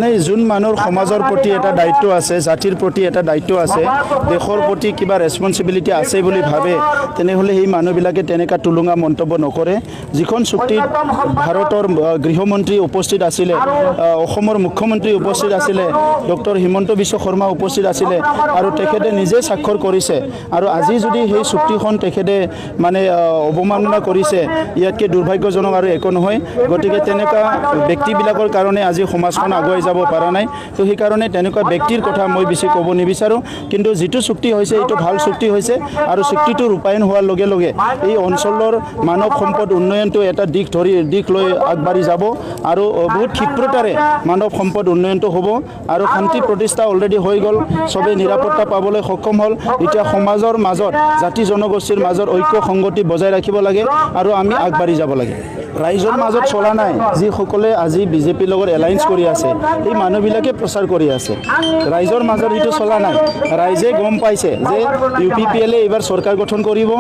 নাই যোন মানুহৰ সমাজৰ প্ৰতি এটা দায়িত্ব আছে জাতিৰ প্ৰতি এটা দায়িত্ব আছে দেশৰ প্ৰতি কিবা ৰেছপন্সিবিলিটি আছে বুলি ভাবে তেনেহ'লে সেই মানুহবিলাকে তেনেকা তুলুঙা মন্তব্য নকৰে যিখন চুক্তিত ভাৰতৰ গৃহমন্ত্ৰী উপস্থিত আছিলে অসমৰ মুখ্যমন্ত্ৰী উপস্থিত আছিলে ডক্টৰ হিমন্ত বিশ্ব শৰ্মা উপস্থিত আছিলে আৰু তেখেতে নিজে স্বাক্ষৰ কৰিছে আৰু আজি যদি সেই চুক্তিখন তেখেতে মানে অৱমাননা কৰিছে ইয়াতকৈ দুৰ্ভাগ্যজনক আৰু একো নহয় গতিকে তেনেকুৱা ব্যক্তিবিলাকৰ কাৰণে আজি সমাজখন আগুৱাই যাব পৰা নাই তো সেইকাৰণে তেনেকুৱা ব্যক্তিৰ কথা মই বেছি ক'ব নিবিচাৰোঁ কিন্তু যিটো চুক্তি হৈছে এইটো ভাল চুক্তি হৈছে আৰু চুক্তিটো ৰূপায়ণ হোৱাৰ লগে লগে এই অঞ্চলৰ মানৱ সম্পদ উন্নয়নটো এটা দিশ লৈ আগবাঢ়ি যাব আৰু বহুত ক্ষিপ্ৰতাৰে মানৱ সম্পদ উন্নয়নটো হ'ব আৰু শান্তি প্ৰতিষ্ঠা অলৰেডি হৈ গ'ল চবেই নিৰাপত্তা পাবলৈ সক্ষম হ'ল এতিয়া সমাজৰ মাজত জাতি জনগোষ্ঠীৰ মাজত ঐক্য সংগতি বজাই ৰাখিব লাগে আৰু আমি আগবাঢ়ি যাব লাগে ৰাইজৰ মাজত চলা নাই যিসকলে আজি বিজেপিৰ লগত এলায়েন্স কৰি আছে এই মানুহবিলাকে প্ৰচাৰ কৰি আছে ৰাইজৰ মাজত এইটো চলা নাই ৰাইজে গম পাইছে যে UPPLে এইবাৰ চৰকাৰ গঠন কৰিব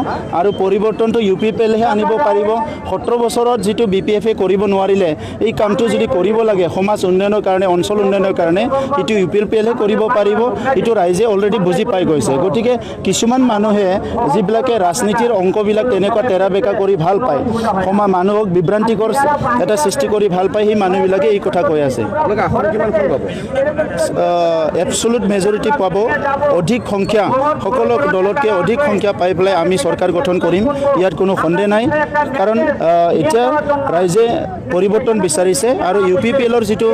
আৰু পৰিৱৰ্তনটো UPPLহে আনিব পাৰিব 17 বছৰত যিটো BPFে কৰিব নোৱাৰিলে এই কামটো যদি কৰিব লাগে সমাজ উন্নয়নৰ কাৰণে অঞ্চল উন্নয়নৰ কাৰণে এইটো UPPLহে কৰিব পাৰিব এইটো ৰাইজে অলৰেডি বুজি পাই গৈছে গতিকে কিছুমান মানুহে যিবিলাকে ৰাজনীতিৰ অংকবিলাক তেনেকুৱা তেৰা বেকা কৰি ভাল পায় মানুহক বিভ্ৰান্তিকৰ এটা সৃষ্টি কৰি ভাল পায় সেই মানুহবিলাকে এই কথা কৈ আছে এবছলুট মেজৰিটি পাব অধিক সংখ্যা সকলো দলতকৈ অধিক সংখ্যা পাই পেলাই আমি চৰকাৰ গঠন কৰিম ইয়াত কোনো সন্দেহ নাই কাৰণ এতিয়া ৰাইজে পৰিৱৰ্তন বিচাৰিছে আৰু UPPLৰ যিটো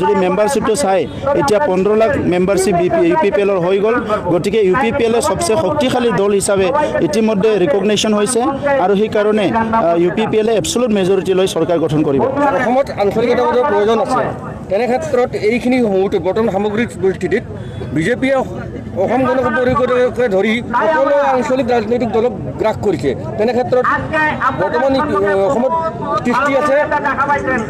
যদি মেম্বাৰশ্বিপটো চাই এতিয়া 15 লাখ মেম্বাৰশ্বিপ UPPLৰ হৈ গ'ল গতিকে UPPLে সবচে শক্তিশালী দল হিচাপে ইতিমধ্যে ৰিকগনিশ্যন হৈছে আৰু সেইকাৰণে UPPLে এবছলুট মেজৰিটি লৈ চৰকাৰ গঠন কৰিব অসমত আঞ্চলিকতাৰ প্ৰয়োজন আছে তেনে ক্ষেত্ৰত এইখিনি সময়ত বৰ্তমান সামগ্ৰিক পৰিস্থিতিত বিজেপিয়ে অসম গণ পৰিষদকে ধৰি সকলো আঞ্চলিক ৰাজনৈতিক দলক গ্ৰাস কৰিছে তেনে ক্ষেত্ৰত বৰ্তমান অসমত সৃষ্টি আছে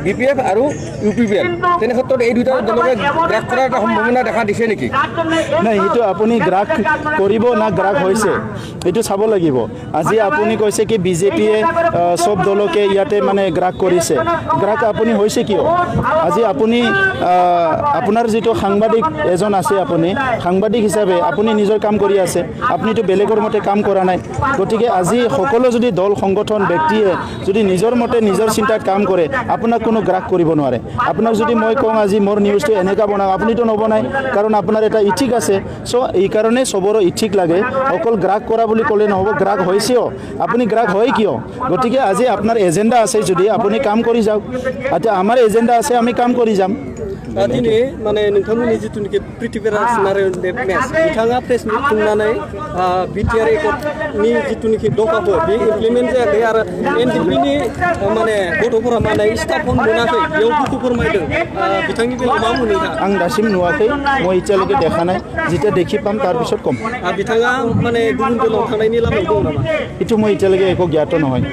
BPF আৰু UPPL তেনে ক্ষেত্ৰত এই দুটা দলকে গ্ৰাস কৰাৰ এটা সম্ভাৱনা দেখা দিছে নেকি নাই সেইটো আপুনি গ্ৰাস কৰিব না গ্ৰাস হৈছে এইটো চাব লাগিব আজি আপুনি কৈছে কি বিজেপিয়ে সব দলকে ইয়াতে মানে গ্ৰাস কৰিছে গ্ৰাস আপুনি হৈছে কিয় আজি আপুনি আপোনাৰ যিটো সাংবাদিক এজন আছে আপুনি সাংবাদিক হিচাপে আপুনি নিজৰ কাম কৰি আছে আপুনিতো বেলেগৰ মতে কাম কৰা নাই গতিকে আজি সকলো যদি দল সংগঠন ব্যক্তিয়ে যদি নিজৰ মতে নিজৰ চিন্তাত কাম কৰে আপোনাক কোনো গ্ৰাস কৰিব নোৱাৰে আপোনাক যদি মই কওঁ আজি মোৰ নিউজটো এনেকা বনাওঁ আপুনিতো নবনায় কাৰণ আপোনাৰ এটা ইথিক আছে চ' এই কাৰণে চবৰে ইথিক লাগে অকল গ্ৰাস কৰা বুলি ক'লে নহ'ব গ্ৰাস হৈছেও আপুনি গ্ৰাস হয় কিয় গতিকে আজি আপোনাৰ এজেণ্ডা আছে যদি আপুনি কাম কৰি যাওক এতিয়া আমাৰ এজেণ্ডা আছে আমি কাম কৰি যাম दिनै माने नोंथांमोननि जिथुनिखि पृथ्वीराज नारायण देव मेस बिथाङा प्रेस मिट खुंनानै BTR ACCORDनि जिथुनिखि दफाफोर बे इमप्लिमेन्ट जायाखै आरो NDPनि माने गथ'फोरा माने स्टाफन मोनाखै बेयाव दुखु फोरमायदों बिथांनि बेलायाव मा बुंनो नोंथाङा आं दासिम नुवाखै মই এতিয়ালৈকে দেখা নাই যেতিয়া দেখি পাম তাৰ পিছত কম बिथाङा माने गुबुन दलाव थांनायनि लामायाव दं नामा এইটো মই এতিয়ালৈকে একো জ্ঞাত নহয়